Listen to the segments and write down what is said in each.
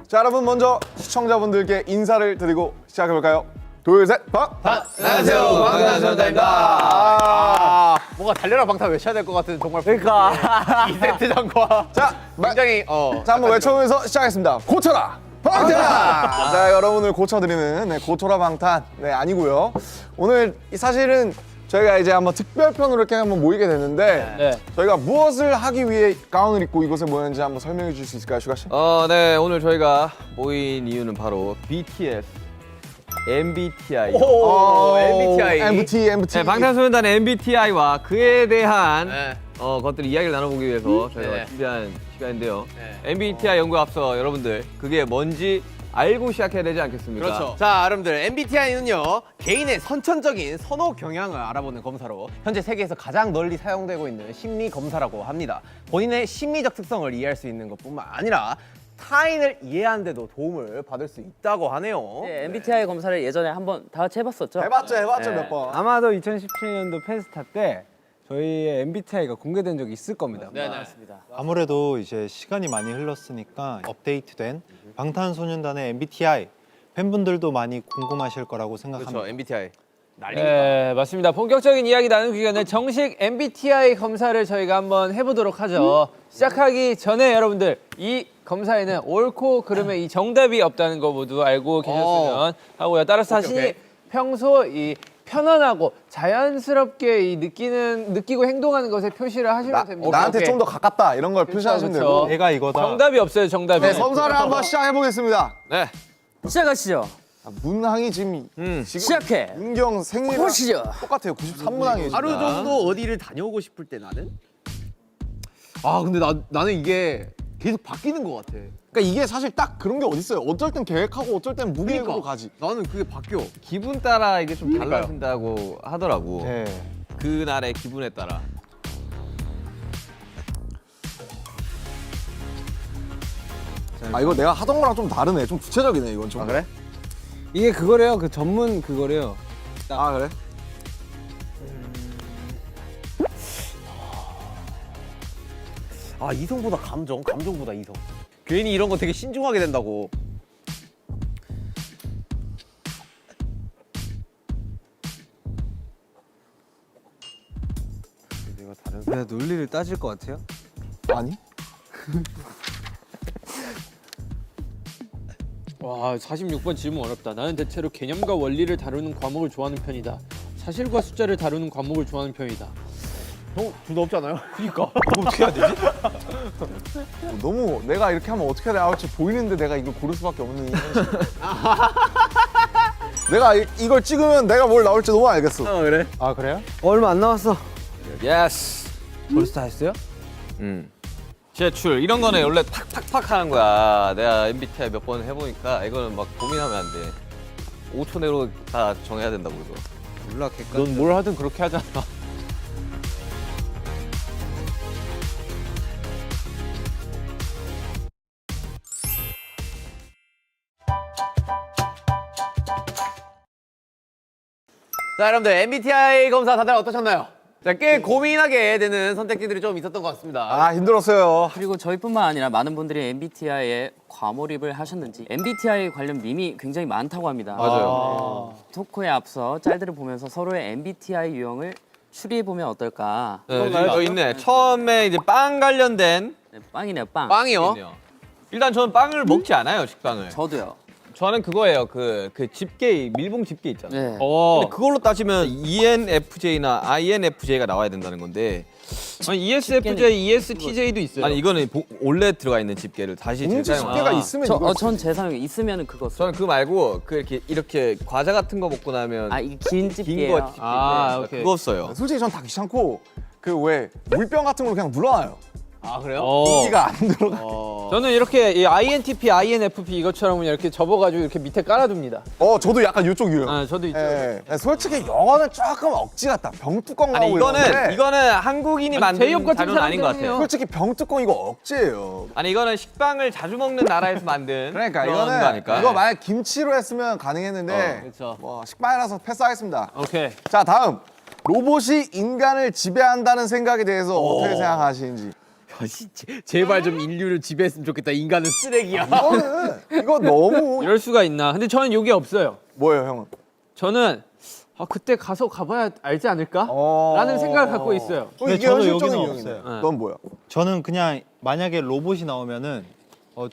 자, 여러분 먼저 시청자분들께 인사를 드리고 시작해볼까요? 둘, 셋, 안녕하세요, 방탄소년단입니다. 뭔가 달려라 방탄 외쳐야 될 것 같은 정말 그러니까 2세트전과 자, 굉장히 자, 한번 외쳐보면서 시작하겠습니다. 고쳐라 방탄! 자, 여러분을 고쳐드리는 고쳐라 방탄 아니고요. 오늘 사실은 저희가 이제 한번 특별편으로 이렇게 한번 모이게 됐는데 저희가 무엇을 하기 위해 가운을 입고 이곳에 모였는지 한번 설명해 주실 수 있을까요, 슈가 씨? 네, 오늘 저희가 모인 이유는 바로 BTS, MBTI. MBTI. MBT. 네, 방탄소년단 MBTI와 그에 대한 네. 것들을 이야기를 나눠보기 위해서 저희가 네. 준비한 시간인데요. 네. MBTI 연구에 앞서 여러분들 그게 뭔지 알고 시작해야 되지 않겠습니까? 그렇죠. 자, 여러분들 MBTI는요 개인의 선천적인 선호 경향을 알아보는 검사로 현재 세계에서 가장 널리 사용되고 있는 심리 검사라고 합니다. 본인의 심리적 특성을 이해할 수 있는 것뿐만 아니라 타인을 이해하는 데도 도움을 받을 수 있다고 하네요. 네, MBTI 검사를 예전에 한번 다 같이 해봤었죠? 해봤죠 네. 몇 번. 아마도 2017년도 페스타 때 저희의 MBTI가 공개된 적이 있을 겁니다. 네, 맞습니다. 아무래도 이제 시간이 많이 흘렀으니까 업데이트된 방탄소년단의 MBTI 팬분들도 많이 궁금하실 거라고 생각합니다. 그렇죠. MBTI. 네, 맞습니다. 본격적인 이야기 나누기 전에 정식 MBTI 검사를 저희가 한번 해보도록 하죠. 시작하기 전에 여러분들 이 검사에는 옳고 그름에 이 정답이 없다는 거 모두 알고 계셨으면 하고요. 따라서 자신이 평소 이 편안하고 자연스럽게 이 느끼고 행동하는 것에 표시를 하시면 됩니다. 나한테 좀 더 가깝다 이런 걸 표시하시면 그렇죠. 되고. 내가 이거다. 정답이 없어요, 정답이. 네, 검사를 한번 시작해보겠습니다. 네. 시작하시죠. 문항이 지금 시작해. 문경 생일이랑 보시죠. 똑같아요. 93문항이에요. 하루 정도 어디를 다녀오고 싶을 때 나는? 아 근데 나는 이게 계속 바뀌는 것 같아. 그러니까 이게 사실 딱 그런 게 어딨어요. 어쩔 땐 계획하고 어쩔 땐 무계획으로 가지. 나는 그게 바뀌어. 기분 따라 이게 좀 그러니까요. 달라진다고 하더라고. 네. 그날의 기분에 따라. 아, 이거 내가 하던 거랑 좀 다르네. 좀 구체적이네, 이건 좀. 아 그래? 이게 그거래요, 그 전문 그거래요. 아, 그래? 아 이성보다 감정보다 이성. 괜히 이런 거 되게 신중하게 된다고. 내가 다른 내가 논리를 따질 것 같아요? 아니? 와, 46번 질문 어렵다. 나는 대체로 개념과 원리를 다루는 과목을 좋아하는 편이다. 사실과 숫자를 다루는 과목을 좋아하는 편이다. 둘 다 없지 않아요? 그니까. 너무 내가 이렇게 하면 어떻게 나올지 보이는데 내가 이걸 고를 수밖에 없는 현실. 내가 이걸 찍으면 내가 뭘 나올지 너무 알겠어. 그래? 아 그래요? 얼마 안 남았어. 예스. 벌써 다 했어요? 제출 이런 거는 원래 탁탁탁 하는 거야. 내가 MBTI 몇 번 해보니까 이거는 막 고민하면 안 돼. 5초 내로 다 정해야 된다고 이거. 몰라, 객관. 넌 뭘 하든 그렇게 하잖아. 자 여러분들 MBTI 검사 다들 어떠셨나요? 자, 꽤 고민하게 되는 선택지들이 좀 있었던 것 같습니다. 아, 힘들었어요. 그리고 저희뿐만 아니라 많은 분들이 MBTI에 과몰입을 하셨는지 MBTI 관련 밈이 굉장히 많다고 합니다. 맞아요. 토크에 앞서 짤들을 보면서 서로의 MBTI 유형을 추리해보면 어떨까. 네, 이거 있네. 처음에 이제 빵 관련된 네, 빵이네요, 빵. 빵이요? 있네요. 일단 저는 빵을 먹지 않아요, 식빵을. 저도요. 저는 그거예요. 그 집게, 밀봉 집게 있잖아요. 네. 근데 그걸로 따지면 ENFJ나 INFJ가 나와야 된다는 건데 아니, ESFJ, ESTJ도 있어요. 아니 이거는 원래 들어가 있는 집게를 다시 공지 재사용. 집게가 있으면 이걸 전 재사용이 있으면 그거 써. 저는 그거 말고 그 이렇게 과자 같은 거 먹고 나면 아, 이게 긴 집게예요. 긴 거 집게. 아, 오케이. 그거 써요. 솔직히 전 다 귀찮고 그 왜 물병 같은 걸로 그냥 눌러놔요. 아 그래요? 공기가 안 들어가. 저는 이렇게 이 INTP, INFP 이것처럼 그냥 이렇게 접어가지고 이렇게 밑에 깔아둡니다. 저도 약간 이쪽 유형. 아, 저도 있죠. 예. 솔직히 영어는 조금 억지 같다. 병뚜껑 아니 나오고 이거는 이러는데 한국인이 만든 제이홉 같은 자료는 아닌 것 사람들이에요. 같아요. 솔직히 병뚜껑 이거 억지예요. 아니 이거는 식빵을 자주 먹는 나라에서 만든 그러니까 그런 이거는 거니까. 이거 만약 김치로 했으면 가능했는데 그렇죠. 뭐 식빵이라서 패스하겠습니다. 오케이. 자, 다음 로봇이 인간을 지배한다는 생각에 대해서 어떻게 생각하시는지. 제발 좀 인류를 지배했으면 좋겠다. 인간은 쓰레기야. 이거 너무 이럴 수가 있나? 근데 저는 요게 없어요. 뭐예요, 형은? 저는 그때 가봐야 알지 않을까? 라는 생각을 갖고 있어요. 이게 근데 저는 현실적인 여기는 이유네. 없어요. 넌 뭐야? 저는 그냥 만약에 로봇이 나오면은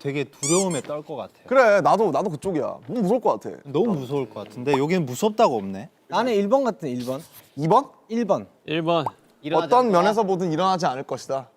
되게 두려움에 떨 것 같아요. 그래, 나도 그쪽이야. 너무 무서울 것 같아. 너무 무서울 것 같은데 여기는 무섭다고 없네. 나는 1번 같은 1번. 2번? 1번. 1번. 어떤 면에서 보든 일어나지 않을 것이다.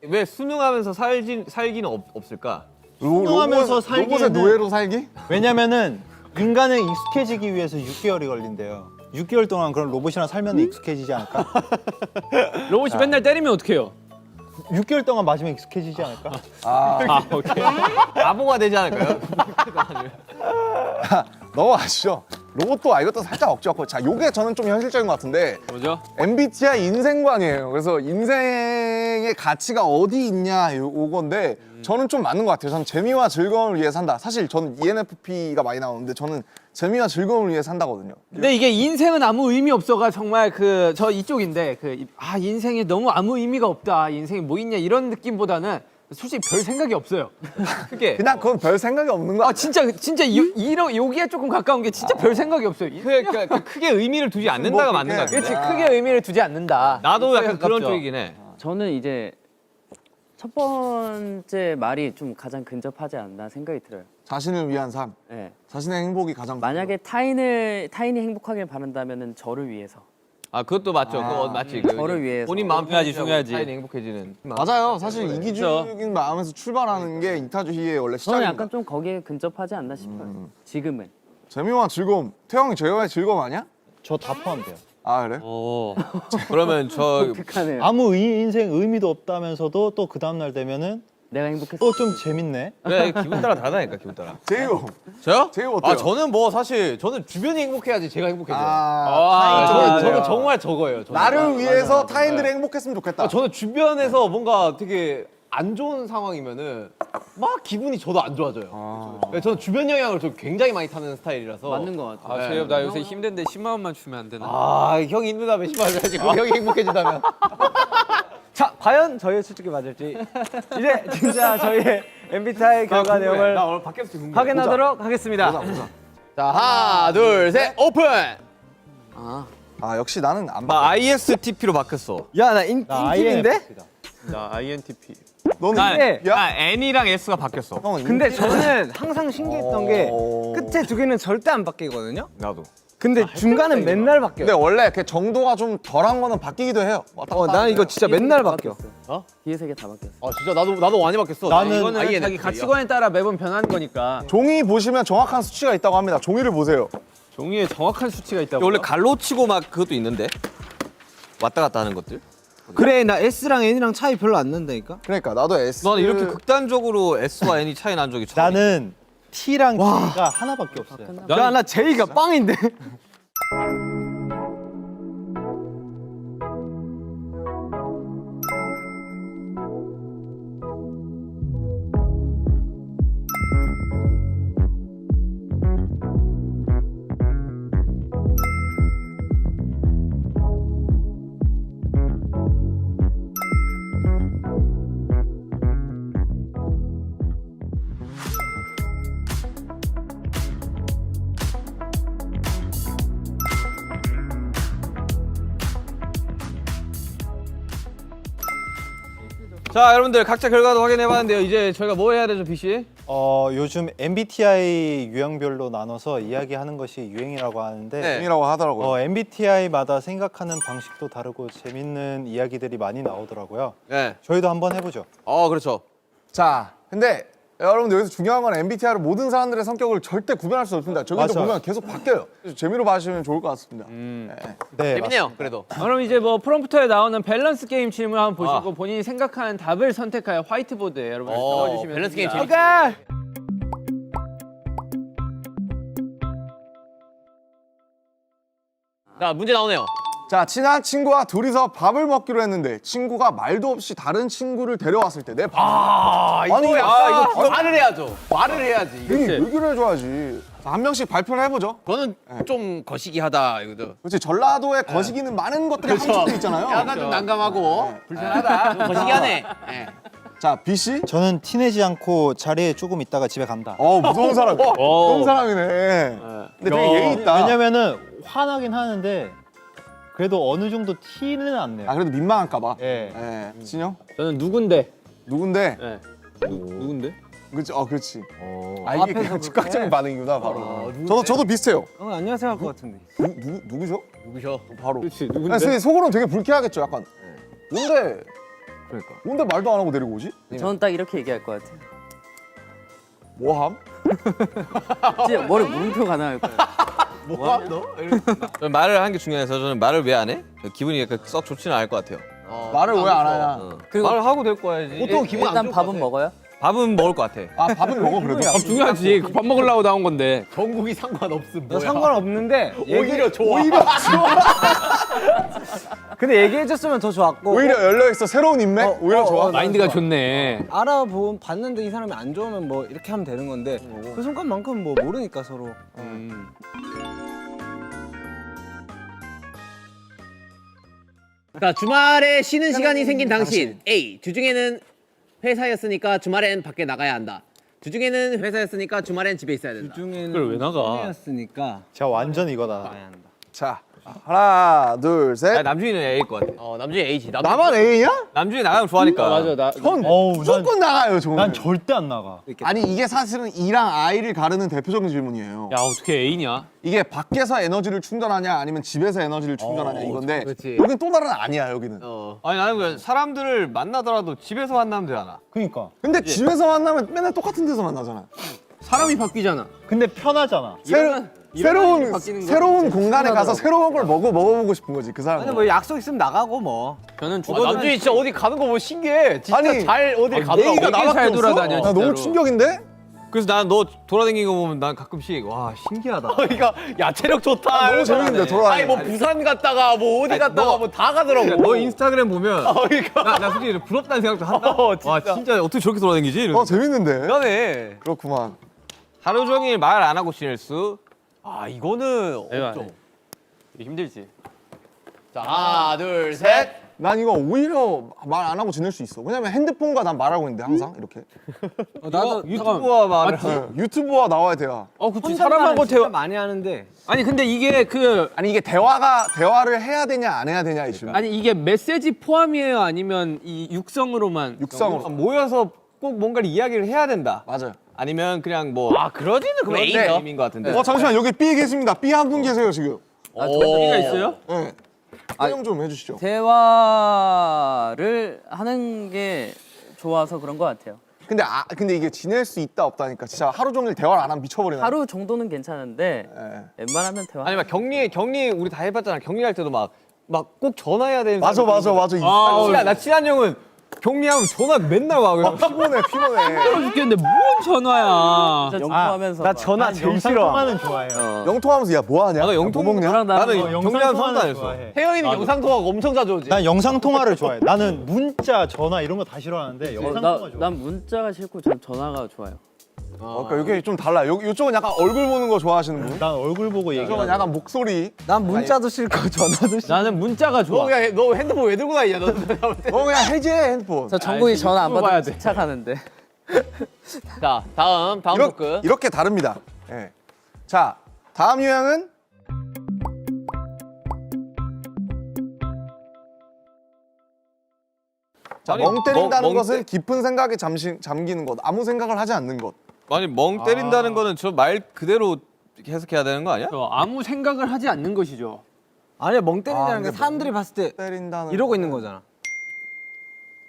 왜 수능하면서 살기는 없을까? 수능하면서 로봇의 노예로 살기? 왜냐면은 인간은 익숙해지기 위해서 6개월이 걸린대요. 6개월 동안 그런 로봇이랑 살면 익숙해지지 않을까? 로봇이 맨날 때리면 어떡해요? 6개월 동안 맞으면 익숙해지지 않을까? 오케이. 바보가 되지 않을까요? 넘어가시죠. 로봇도 이것도 살짝 억지 같고. 자, 요게 저는 좀 현실적인 것 같은데 뭐죠? MBTI 인생관이에요. 그래서 인생의 가치가 어디 있냐 요건데 저는 좀 맞는 것 같아요. 저는 재미와 즐거움을 위해 산다. 사실 저는 ENFP가 많이 나오는데 저는 재미와 즐거움을 위해 산다거든요. 근데 이게 인생은 아무 의미 없어가 정말 저 이쪽인데 인생에 너무 아무 의미가 없다. 인생이 뭐 있냐 이런 느낌보다는 솔직히 별 생각이 없어요. 그게 그냥 그건 별 생각이 없는 거야. 진짜 여기에 조금 가까운 게 진짜 별 생각이 없어요. 크게 의미를 두지 않는다가 맞는 것 같아. 그렇지 크게 의미를 두지 않는다. 나도 약간 가깝죠. 그런 쪽이긴 해. 저는 이제 첫 번째 말이 좀 가장 근접하지 않나 생각이 들어요. 자신을 위한 삶, 네. 자신의 행복이 가장 만약에 타인이 행복하길 바란다면은 저를 위해서. 그것도 맞죠. 그거 맞지. 저를 위해서. 본인 마음 중요하지. 타인이 행복해지는. 맞아요. 사실 이기주의적인 마음에서 출발하는 게 이타주의의 원래 저는 시작입니다. 약간 좀 거기에 근접하지 않나 싶어요. 지금은. 재미와 즐거움. 태형이 재미와 즐거움 아니야? 저 다 포함돼요. 아 그래? 그러면 저 독특하네요. 아무 인생 의미도 없다면서도 또 그 다음날 되면은 내가 행복했어. 좀 재밌네. 그래 기분 따라 다르다니까 기분 따라. 제이오. 저요? 제이오 어때요? 저는 뭐 사실 저는 주변이 행복해야지 제가 행복해져요. 저는 정말 저거예요. 저는. 나를 위해서 타인들이 행복했으면 좋겠다. 저는 주변에서 뭔가 되게 안 좋은 상황이면은 막 기분이 저도 안 좋아져요. 저는 주변 영향을 좀 굉장히 많이 타는 스타일이라서. 맞는 것 같아요. 재엽 나 요새 힘든데 10만 원만 주면 안 되나? 형이 힘들다며 심하게 형이 행복해진다면. 자, 과연 저희의 추측이 맞을지 이제 진짜 저희의 MBTI 결과 내용을 나 오늘 밖에서 지금 궁금해. 확인하도록 하겠습니다. 자 하나 둘 셋 오픈. 역시 나는 안 나 ISTP로 바뀌었어. 야, 나 인팁인데? 나 INTP. 너는 야? N이랑 S가 바뀌었어. 형은 근데 저는 항상 신기했던 게 어. 끝에 두 개는 절대 안 바뀌거든요. 나도. 근데 중간은 맨날 바뀌어요. 근데 원래 그 정도가 좀 덜한 거는 바뀌기도 해요. 왔다 갔다 난 이거 진짜 맨날 바뀌어. 뒤에 세 개 다 바뀌었어. 진짜 나도 많이 바뀌었어. 나는 이거는 INFP 야. 자기 가치관에 따라 매번 변하는 거니까 종이 보시면 정확한 수치가 있다고 합니다. 종이를 보세요. 종이에 정확한 수치가 있다고. 원래 갈로 치고 막 그것도 있는데 왔다 갔다 하는 것들. 그래, 나 S랑 N이랑 차이 별로 안 난다니까. 그러니까 나도 S. 나는 이렇게 극단적으로 S와 N이 차이 난 적이 처음. 나는 T랑 G가 하나밖에 없어요. 야, 나 J가 빵인데. 자 여러분들 각자 결과도 확인해봤는데요. 이제 저희가 뭐 해야 되죠, BC? 요즘 MBTI 유형별로 나눠서 이야기하는 것이 유행이라고 하는데 네. 이라고 하더라고요. MBTI마다 생각하는 방식도 다르고 재밌는 이야기들이 많이 나오더라고요. 네. 저희도 한번 해보죠. 그렇죠. 자, 근데 여러분들 여기서 중요한 건 MBTI로 모든 사람들의 성격을 절대 구별할 수 없습니다. 저기도 맞아요. 보면 계속 바뀌어요. 그래서 재미로 봐주시면 좋을 것 같습니다. 네, 재밌네요. 그래도. 그럼 이제 뭐 프롬프터에 나오는 밸런스 게임 질문 한번 보시고 본인이 생각하는 답을 선택하여 화이트보드에 여러분 적어주시면 밸런스 게임 됩니다. 재밌. 자 문제 나오네요. 자, 친한 친구와 둘이서 밥을 먹기로 했는데 친구가 말도 없이 다른 친구를 데려왔을 때 내 밥. 이거 아니, 이거 말을 해야죠. 말을 해야지. 얘기를 해줘야지. 자, 한 명씩 발표를 해보죠. 그거는 좀 거시기하다 이거도. 그렇지, 전라도에 거시기는 많은 것들이 함축돼 있잖아요. 약간 좀 난감하고 불편하다. 좀 거시기하네. 자 B 씨. 저는 티내지 않고 자리에 조금 있다가 집에 간다. 무서운 사람. 무서운 사람이네. 근데 되게 예의 있다. 왜냐면은 화나긴 하는데 그래도 어느 정도 티는 안 내요. 아 그래도 민망할까봐. 예. 진영? 저는 누군데? 누군데? 네. 누군데? 그렇지. 그렇지. 아 이게 그냥 즉각적인 반응이구나 바로. 저도 비슷해요. 안녕하세요 할 것 같은데. 누구죠? 누구셔? 바로. 그렇지 아니, 누군데? 선생님 속으로는 되게 불쾌하겠죠. 약간. 뭔데? 그러니까. 뭔데 말도 안 하고 데리고 오지? 저는 딱 이렇게 얘기할 것 같아요. 뭐함? 진짜 머리 물음표 가능할 거예요. 뭐함 너? 저는 말을 하는 게 중요해서 저는 말을 왜 안 해? 기분이 썩 좋지는 않을 것 같아요. 말을 왜 안 하냐? 그리고 말을 하고 데리고 와야지. 보통 기분 안 일단 좋을 것 밥은 같아. 먹어요? 밥은 먹을 것 같아. 아 밥을 먹어 그래도. 밥 중요하지. 밥 먹으려고 나온 건데. 전국이 상관없음. 너 뭐야? 상관없는데 오히려 좋아. 근데 얘기해줬으면 더 좋았고. 오히려 열려 있어 새로운 인맥. 오히려 좋아. 마인드가 좋네. 봤는데 이 사람이 안 좋으면 뭐 이렇게 하면 되는 건데 그 순간만큼 뭐 모르니까 서로. 자, 주말에 쉬는 시간이 생긴 당신. A. 주중에는 회사였으니까 주말엔 밖에 나가야 한다. 주중에는 회사였으니까 주말엔 집에 있어야 된다. 중에는 그걸 왜 나가? 였으니까 제가 완전 이거다. 자 하나 둘 아니, 셋. 남준이는 A일 것 같아. 남준이 A지. 나만 A냐? 남준이 나가면 좋아하니까. 맞아 나. 전 어우, 무조건 나가요 저는. 난 절대 안 나가. 아니 이게 사실은 E랑 I를 가르는 대표적인 질문이에요. 야 어떻게 A냐? 이게 밖에서 에너지를 충전하냐 아니면 집에서 에너지를 충전하냐 이건데 그렇지. 여긴 또 다른 아니야 여기는. 아니 나는 그냥 사람들을 만나더라도 집에서 만나면 되잖아. 그러니까. 근데 집에서 만나면 맨날 똑같은 데서 만나잖아. 사람이 바뀌잖아. 근데 편하잖아. 새로운 바뀌는 거 새로운 공간에 가서 새로운 걸 먹어보고 싶은 거지 그 사람. 근데 뭐 약속 있으면 나가고 뭐. 저는 남준이 진짜 어디 가는 거 보면 신기해. 진짜 아니, 잘 어디 가더라고. 되게 잘 돌아다녀. 나 너무 진짜로. 충격인데? 그래서 난 너 돌아다니는 거 보면 난 가끔씩 와 신기하다. 그러니까 야 체력 좋다. 너무 재밌는데 돌아다니. 아니 뭐 부산 갔다가 뭐 어디 갔다가 뭐 다 가더라고. 너 인스타그램 보면 그러니까. 나 솔직히 부럽다는 생각도 한다. 진짜. 와 진짜 어떻게 저렇게 돌아다니지? 이러면서. 재밌는데. 그러네. 그렇구만. 하루 종일 말 안 하고 지낼 수. 아 이거는 내가 없죠. 안 해. 힘들지. 자 하나 둘 셋. 난 이거 오히려 말 안 하고 지낼 수 있어. 왜냐면 핸드폰과 난 말하고 있는데 항상 이렇게. 나도 유튜브와 말을 유튜브와 나와야 돼요. 그치 사람하고 진짜 많이 하는데. 아니 근데 이게 아니 이게 대화를 해야 되냐 안 해야 되냐 이슈. 아니 이게 메시지 포함이에요 아니면 이 육성으로만? 육성으로. 모여서 꼭 뭔가를 이야기를 해야 된다. 맞아요. 아니면 그냥 뭐 그러지는 그럼 그런데 A죠. A인 것 같은데. 잠시만 여기 B 계십니다. B 한 분 계세요 지금. B가 있어요? 네. 설명 좀 해주시죠. 대화를 하는 게 좋아서 그런 것 같아요. 근데 이게 지낼 수 있다 없다니까 진짜 하루 종일 대화를 안 하면 미쳐버리네. 하루 정도는 괜찮은데 웬만하면 대화. 아니 막 격리 우리 다 해봤잖아. 격리할 때도 막 꼭 전화해야 되는. 맞아. 나 친한 형은 격리하면 전화 맨날 와. 그냥 피곤해. 죽겠는데 뭔 전화야? 진짜 영포하면서 나 전화 제일 싫어. 통화는 좋아해요. 영통하면서 야 뭐하냐? 나도 영통 뭐 먹냐? 나는 영상 격리하면 통화는 상관 안 했어. 좋아해. 혜영이는 영상 통화가 엄청 자주 오지. 난 영상 통화를 좋아해. 나는 문자, 전화 이런 거 다 싫어하는데 영상 통화 좋아. 난 문자가 싫고 전 전화가 좋아요. 그러니까 이게 좀 달라. 이쪽은 약간 얼굴 보는 거 좋아하시는 분. 난 얼굴 보고 이쪽은 얘기하는 약간 목소리. 난 문자도 싫고 전화도 싫어. 나는 문자가 좋아. 너 핸드폰 왜 들고 다니냐? 너 그냥 해지해 핸드폰. 저 정국이 전화 안 봐야 받으면 돼. 집착하는데. 자 다음 토크. 이렇게 다릅니다. 예. 자 다음 유형은 자, 아니, 멍 때린다는 멍 것은 깊은 생각에 잠기는 것, 아무 생각을 하지 않는 것. 아니 멍 때린다는 거는 저 말 그대로 해석해야 되는 거 아니야? 아무 생각을 하지 않는 것이죠. 아니야 멍 때린다는 근데 게 사람들이 봤을 때 때린다는 이러고 있는 거잖아.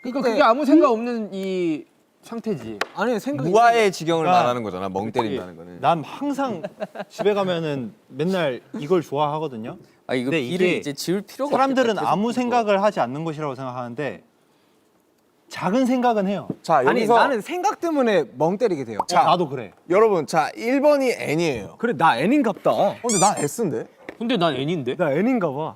그러니까 그게 아무 생각 없는 이 상태지. 아니 생각. 무아의 지경을 그러니까 말하는 거잖아. 멍 때린다는 거는. 난 항상 집에 가면은 맨날 이걸 좋아하거든요. 아 이거 근데 비를 이게 이제 지울 필요가 사람들은 없겠다, 아무 계속 생각을 하지 않는 것이라고 생각하는데 작은 생각은 해요. 자 아니 여기서 나는 생각 때문에 멍 때리게 돼요. 자, 나도 그래. 여러분 자 1번이 N이에요. 그래 나 N인갑다. 근데 난 S인데? 근데 난 N인데? 나 N인가 봐.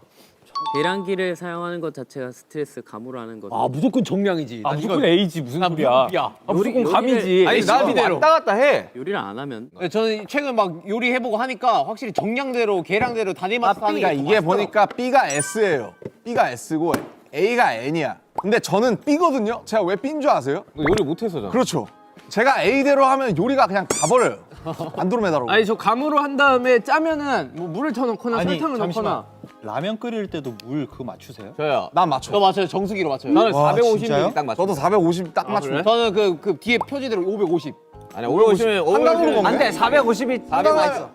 계량기를 사용하는 것 자체가 스트레스 감으로 하는 거. 아 무조건 정량이지. 무조건 A지 무슨 소리야? 야. 무조건 감이지. 아니 나 C대로. 왔다 갔다 해. 요리를 안 하면 저는 최근 막 요리 해보고 하니까 확실히 정량대로 계량대로 다니면서 하는 그러니까 게 이게 보니까 B가 S예요. B가 S고 A가 N이야. 근데 저는 B거든요. 제가 왜 B인 줄 아세요? 너 요리 못해서잖아. 그렇죠. 제가 A대로 하면 요리가 그냥 가버려요. 안드로메다로. 아니 저 감으로 한 다음에 짜면은 뭐 물을 더 넣거나 아니 설탕을 잠시만. 넣거나. 라면 끓일 때도 물 그거 맞추세요? 저요. 난 맞춰. 저 맞춰요. 정수기로 맞춰요. 나는 와, 450ml 진짜요? 딱 맞춰. 저도 450 딱 맞춰. 그래? 저는 그 뒤에 표지대로 550. 아니 550은 한강으로 먹네. 안돼 450이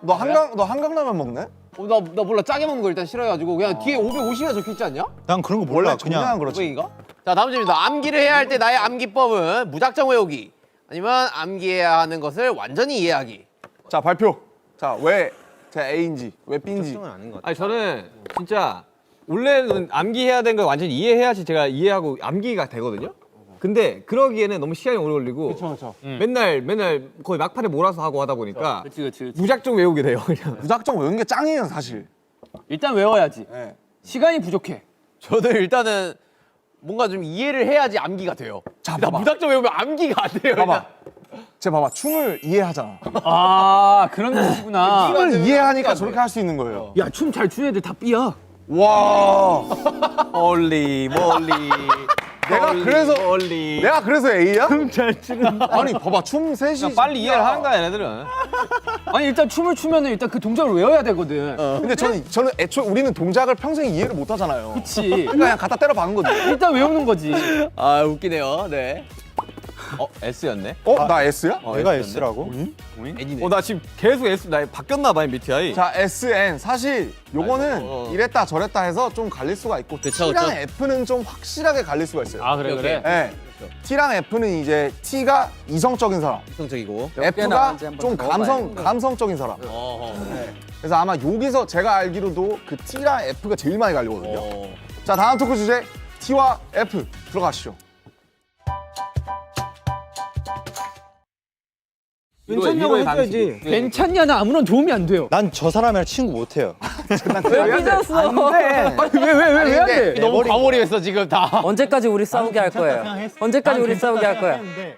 너 한강라면 먹네? 나 몰라. 짜게 먹는 거 일단 싫어해가지고 그냥 뒤에 550이나 적혀있지 않냐? 난 그런 거 원래 몰라. 그냥 그냥 그렇지. 500인가? 자 다음 질문입니다. 암기를 해야 할 때 나의 암기법은 무작정 외우기 아니면 암기해야 하는 것을 완전히 이해하기. 자 발표. 자 왜 제가 A인지 왜 B인지. 아니 저는 진짜 원래는 암기해야 되는 걸 완전히 이해해야지 제가 이해하고 암기가 되거든요. 근데 그러기에는 너무 시간이 오래 걸리고 맨날 거의 막판에 몰아서 하고 하다 보니까 그렇지. 무작정 외우게 돼요 그냥. 무작정 외우는 게 짱이에요 사실. 일단 외워야지. 네. 시간이 부족해. 저는 일단은 뭔가 좀 이해를 해야지 암기가 돼요. 자 나 봐봐. 무작정 외우면 암기가 안 돼요. 봐봐. 제 봐봐 춤을 이해하잖아. 아 그런 뜻이구나. 춤을 이해하니까 저렇게 할 수 있는 거예요. 야 춤 잘 추는 애들 다 B야. 와. 멀리 내가 그래서 A야? 춤 잘 추는. 아니 봐봐 춤 셋이 빨리 이해를 하는 거야 얘네들은. 아니 일단 춤을 추면은 일단 그 동작을 외워야 되거든. 근데 저는 애초에 우리는 동작을 평생 이해를 못 하잖아요. 그치. 그러니까 그냥 갖다 때려 박은 거지. 일단 외우는 거지. 아 웃기네요. 네. S였네. 나 S야? 내가 S라고? 나 지금 계속 S 나 바뀌었나 봐 MBTI. 자 SN 사실 요거는 아이고. 이랬다 저랬다 해서 좀 갈릴 수가 있고 T랑 F는 좀 확실하게 갈릴 수가 있어요. 아 그래 그래. 네. T랑 F는 이제 T가 이성적인 사람, 이성적이고. F가 나은지 한번 좀 적어봐요. 감성적인 사람. 네. 그래서 아마 여기서 제가 알기로도 그 T랑 F가 제일 많이 갈리거든요. 자 다음 토크 주제 T와 F 들어가시죠. 괜찮냐고 해줘야지. 괜찮냐 나 아무런 도움이 안 돼요. 난 저 사람이랑 친구 못 해요. 왜 삐졌어? 왜 안 돼? 너무 과몰입했어 지금 다. 언제까지 우리 싸우게 할 거예요? 언제까지 우리 싸우게 할 거야? 근데